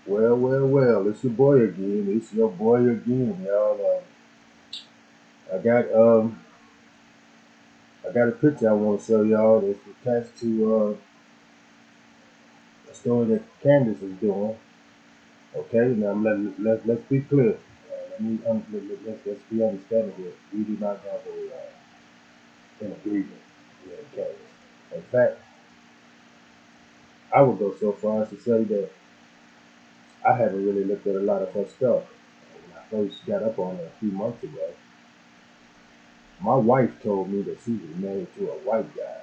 Well, it's your boy again. It's your boy again, y'all. I got um, I got a picture I want to show y'all that's attached to a story that Candace is doing. Okay, now let's be clear. Let's be understanding here. We do not have an agreement with Candace. In fact, I would go so far as to say that I haven't really looked at a lot of her stuff. When I first got up on her a few months ago, my wife told me that she was married to a white guy.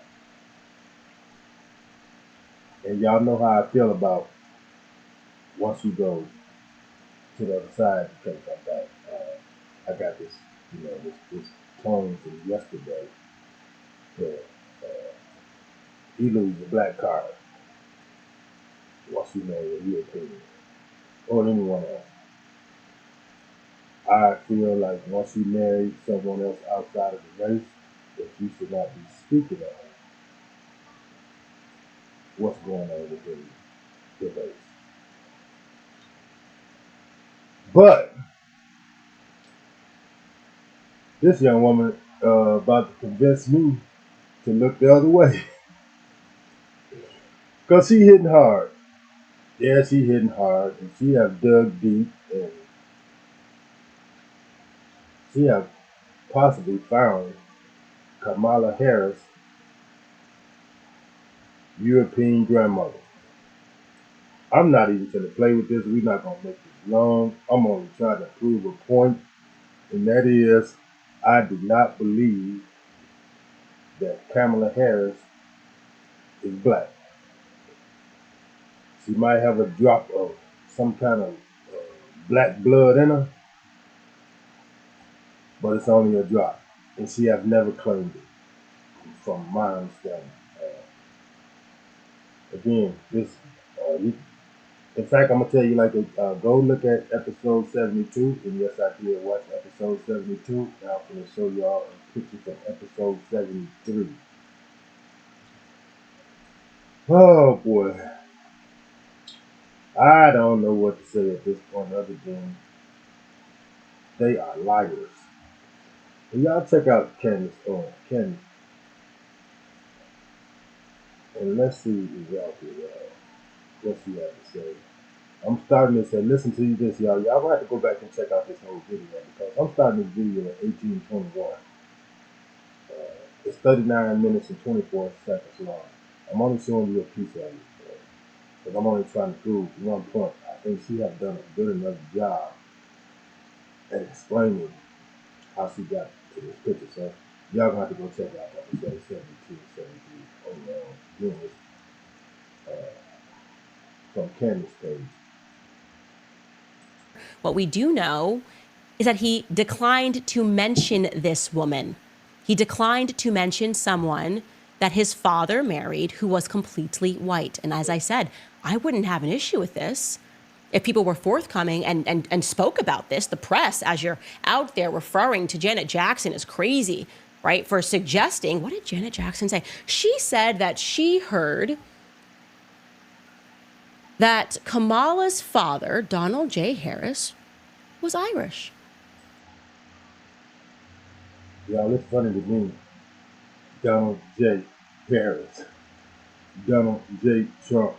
And y'all know how I feel about once you go to the other side because I'm back. I got this tone from yesterday that he loses a black card once you marry a European or anyone else. I feel like once you marry someone else outside of the race, that you should not be speaking of what's going on within the race. But this young woman about to convince me to look the other way because she hitting hard. Yeah, she hitting hard, and she have dug deep, and she have possibly found Kamala Harris, European grandmother. I'm not even going to play with this. We're not going to make this long. I'm only trying to prove a point, and that is, I do not believe that Kamala Harris is black. She might have a drop of some kind of black blood in her, but it's only a drop, and she have never claimed it, from my understanding. Again, you, in fact, I'm gonna tell you like go look at episode 72, and yes, I did watch episode 72. And I'm gonna show y'all a picture from episode 73. Oh boy, I don't know what to say at this point other than they are liars. And y'all check out Candace, and let's see exactly what she has to say. I'm starting to say, listen to this, y'all. Y'all gonna have to go back and check out this whole video because I'm starting this video at 18:21. It's 39 minutes and 24 seconds long. I'm only showing you a piece of it because I'm only trying to prove one point. I think she has done a good enough job at explaining how she got to this picture. So y'all gonna have to go check out episode 72 and 73 on doing this from Candace page. What we do know is that he declined to mention this woman. He declined to mention someone that his father married who was completely white. And as I said, I wouldn't have an issue with this if people were forthcoming and spoke about this. The press, as you're out there referring to Janet Jackson, is crazy, right? For suggesting, what did Janet Jackson say? She said that she heard that Kamala's father, Donald J. Harris, was Irish. Y'all, it's funny to me. Donald J. Harris, Donald J. Trump.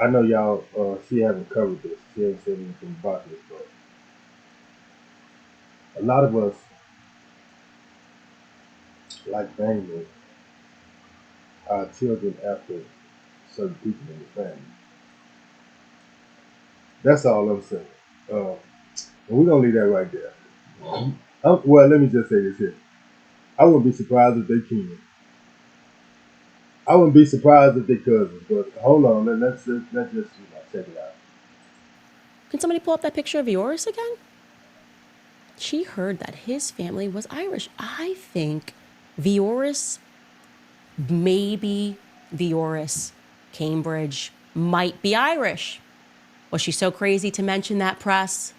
I know y'all, she haven't covered this. She hasn't said anything about this, but a lot of us like naming our children after certain people in the family. That's all I'm saying. And we're going to leave that right there. Well, let me just say this here. I wouldn't be surprised if they can. I wouldn't be surprised if they cousins, but hold on. Let's just check it out. Can somebody pull up that picture of yours again? She heard that his family was Irish. I think Vioris, maybe Vioris, Cambridge, might be Irish. Was she so crazy to mention that, press?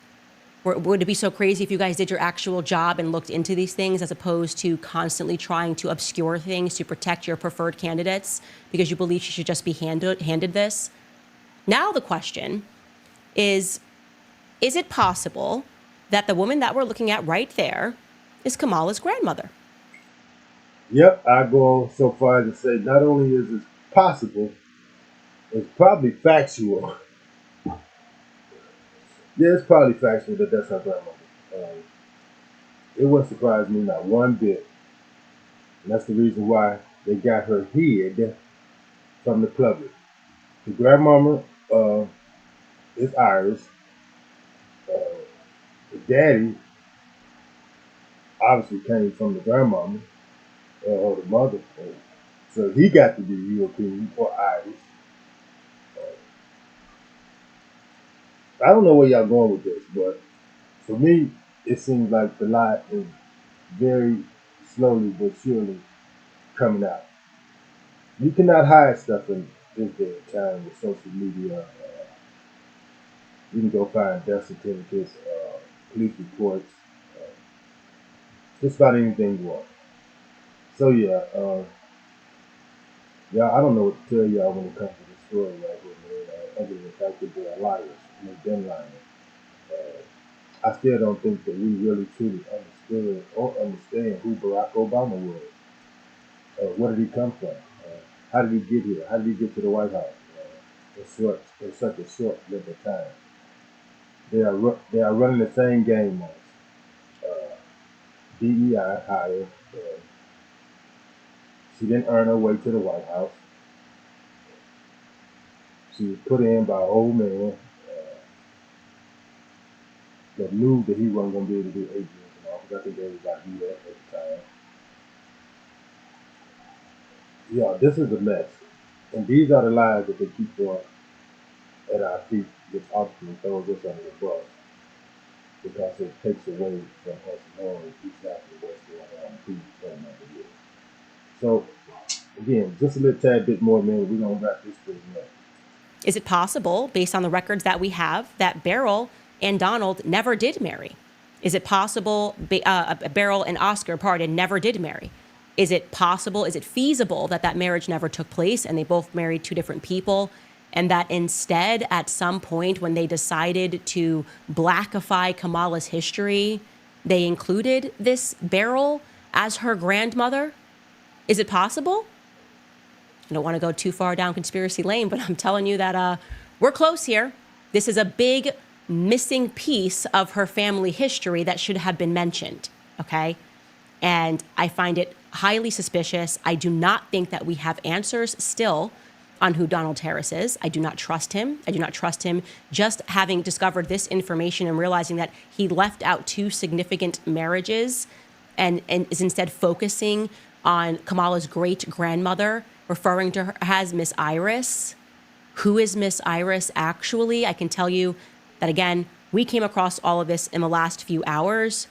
Would it be so crazy if you guys did your actual job and looked into these things as opposed to constantly trying to obscure things to protect your preferred candidates because you believe she should just be handed this? Now the question is it possible that the woman that we're looking at right there is Kamala's grandmother? Yep, I go so far as to say not only is it possible, it's probably factual. Yeah, it's probably factual that that's her grandmother. Um, it wouldn't surprise me not one bit. And that's the reason why they got her hid from the public. The grandmama is Irish. Uh, the daddy obviously came from the grandmama or the mother. So he got to be European or Irish. I don't know where y'all going with this, but for me, it seems like the lie is very slowly but surely coming out. You cannot hide stuff in this day and time with social media. You can go find death certificates, police reports, uh, just about anything you want. So yeah, I don't know what to tell y'all when it comes to this story right here, man. Other than the fact that they are liars, and they've been lying. I still don't think that we really truly understood or understand who Barack Obama was. Where did he come from? How did he get here? How did he get to the White House? In such a short lived of time. They are running the same game as DEI hired. She didn't earn her way to the White House. She was put in by an old man that knew that he wasn't going to be able to do 8 years in office. I think they was about US at the time. Yeah, this is a mess. And these are the lies that they keep throwing at our feet, which often throws us under the bus because it takes away from us knowing exactly what's going on and who's going on the So, again, just a little tad bit more, man. We're going to wrap this thing up. Is it possible, based on the records that we have, that Beryl and Donald never did marry? Is it possible Beryl and Oscar, pardon, never did marry? Is it possible, is it feasible that that marriage never took place and they both married two different people? And that instead, at some point when they decided to blackify Kamala's history, they included this Beryl as her grandmother? Is it possible? I don't want to go too far down conspiracy lane, but I'm telling you that we're close here. This is a big missing piece of her family history that should have been mentioned, okay? And I find it highly suspicious. I do not think that we have answers still on who Donald Harris is. I do not trust him. I do not trust him just having discovered this information and realizing that he left out two significant marriages and is instead focusing on Kamala's great-grandmother, referring to her as Miss Iris. Who is Miss Iris actually? I can tell you that, again, we came across all of this in the last few hours,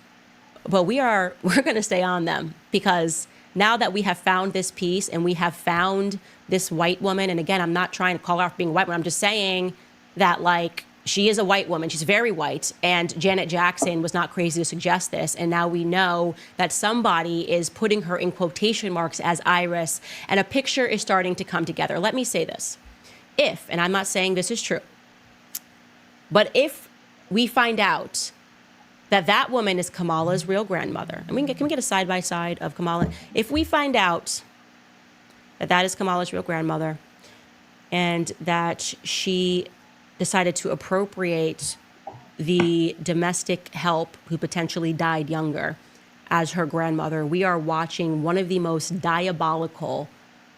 but we're going to stay on them because now that we have found this piece and we have found this white woman, and again, I'm not trying to call her out for being a white woman, I'm just saying that, like, she is a white woman. She's very white. And Janet Jackson was not crazy to suggest this. And now we know that somebody is putting her in quotation marks as Iris, and a picture is starting to come together. Let me say this. If, and I'm not saying this is true, but if we find out that that woman is Kamala's real grandmother, and can we get a side-by-side of Kamala? If we find out that that is Kamala's real grandmother and that she decided to appropriate the domestic help who potentially died younger as her grandmother, we are watching one of the most diabolical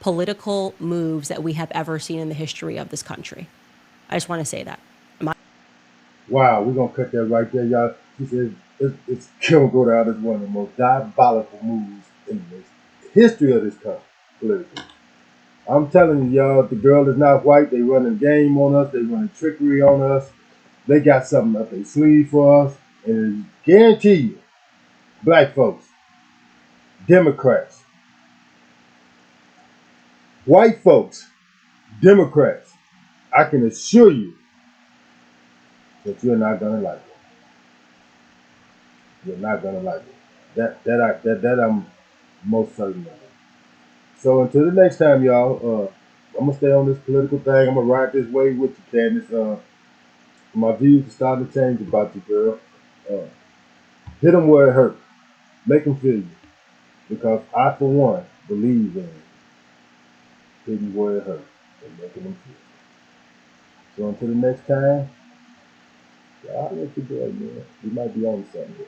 political moves that we have ever seen in the history of this country. I just want to say that. Wow, we're going to cut that right there, y'all. She said it's going to go down as one of the most diabolical moves in the history of this country, politically. I'm telling you, y'all, the girl is not white. They running game on us. They running trickery on us. They got something up their sleeve for us. And I guarantee you, black folks, Democrats, white folks, Democrats, I can assure you that you're not going to like it. You're not gonna like it. That I'm most certain of. So until the next time, y'all, I'm gonna stay on this political thing. I'm gonna ride this way with you, Candace. My views are starting to change about you, girl. Uh, hit them where it hurts. Make them feel you. Because I, for one, believe in hitting where it hurts and making them feel. So until the next time, y'all let your boy, man. We might be on something here.